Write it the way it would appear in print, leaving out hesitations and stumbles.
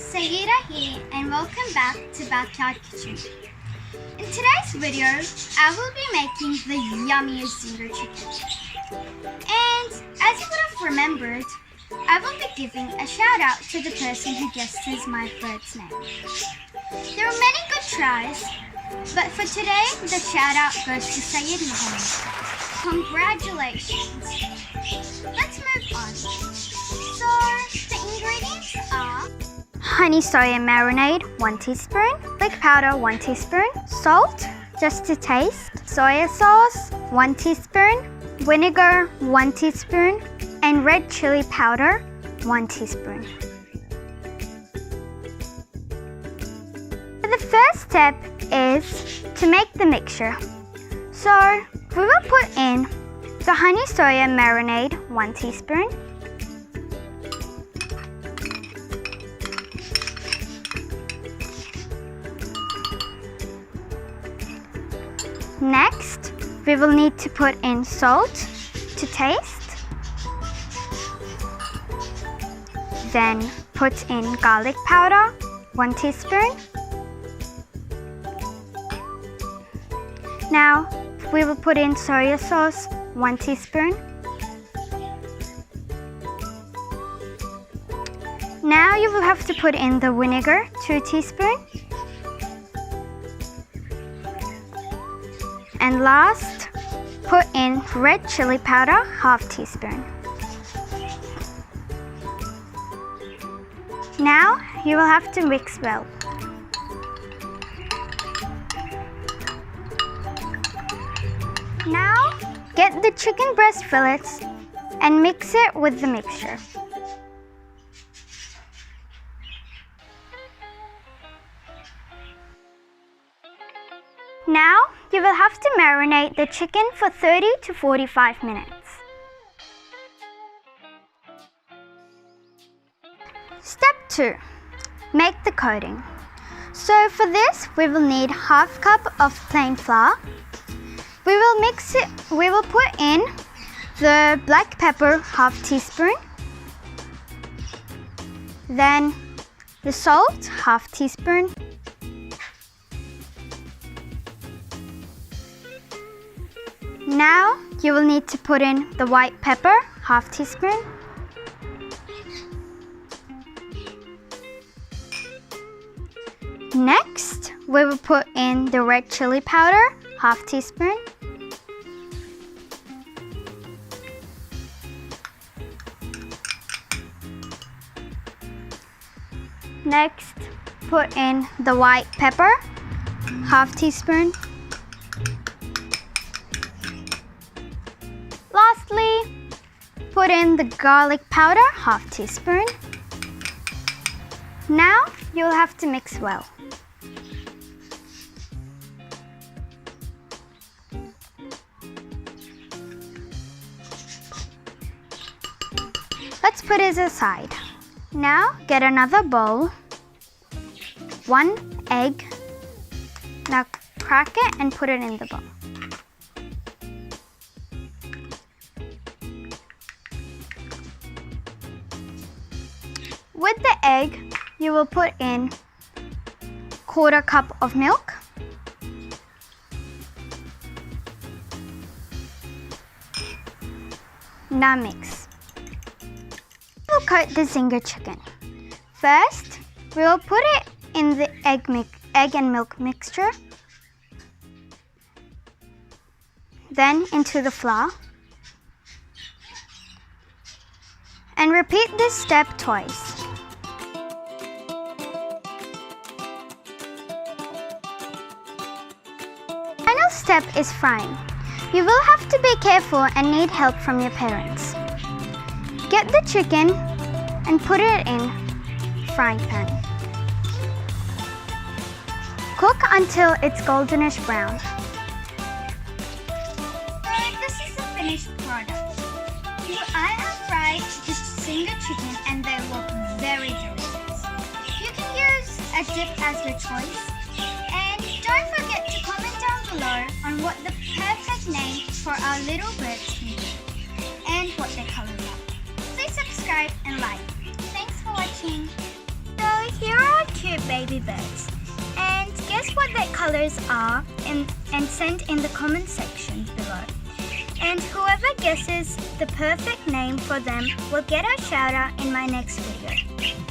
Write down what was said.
Syeda here and welcome back to Backyard Kitchen. In today's video, I will be making the yummiest Zinger Chicken. And as you would have remembered, I will be giving a shout out to the person who guesses my bird's name. There are many good tries, but for today, the shout out goes to Syeda and I. Congratulations! Let's move on. So, the ingredients are honey soya marinade 1 teaspoon, garlic powder 1 teaspoon, salt just to taste, soya sauce 1 teaspoon, vinegar 1 teaspoon, and red chili powder 1 teaspoon. The first step is to make the mixture. So we will put in the honey soya marinade 1 teaspoon, next, we will need to put in salt to taste. Then put in garlic powder, 1 teaspoon. Now, we will put in soya sauce, 1 teaspoon. Now you will have to put in the vinegar, 2 teaspoons. And last, put in red chili powder, 1/2 teaspoon. Now you will have to mix well. Now get the chicken breast fillets and mix it with the mixture. Now you will have to marinate the chicken for 30 to 45 minutes. Step 2. Make the coating. So for this we will need 1/2 cup of plain flour. We will put in the black pepper 1/2 teaspoon. Then the salt 1/2 teaspoon. Now you will need to put in the white pepper, 1/2 teaspoon. Next, we will put in the red chili powder, 1/2 teaspoon. Next, put in the white pepper, 1/2 teaspoon. Lastly, put in the garlic powder, 1/2 teaspoon. Now you'll have to mix well. Let's put it aside. Now get another bowl, 1 egg. Now crack it and put it in the bowl. With the egg, you will put in 1/4 cup of milk, now mix. We'll coat the Zinger chicken. First, we will put it in the egg and milk mixture, then into the flour, and repeat this step twice. Final step is frying. You will have to be careful and need help from your parents. Get the chicken and put it in frying pan. Cook until it's goldenish brown. This is the finished product. I have fried the Zinger chicken and they look very delicious. You can use a dip as your choice. And don't forget to comment down below on what the perfect name for our little birds can be and what their colors are. Please subscribe and like. Thanks for watching. So here baby birds. And guess what their colors are and send in the comment section below. And whoever guesses the perfect name for them will get a shout out in my next video.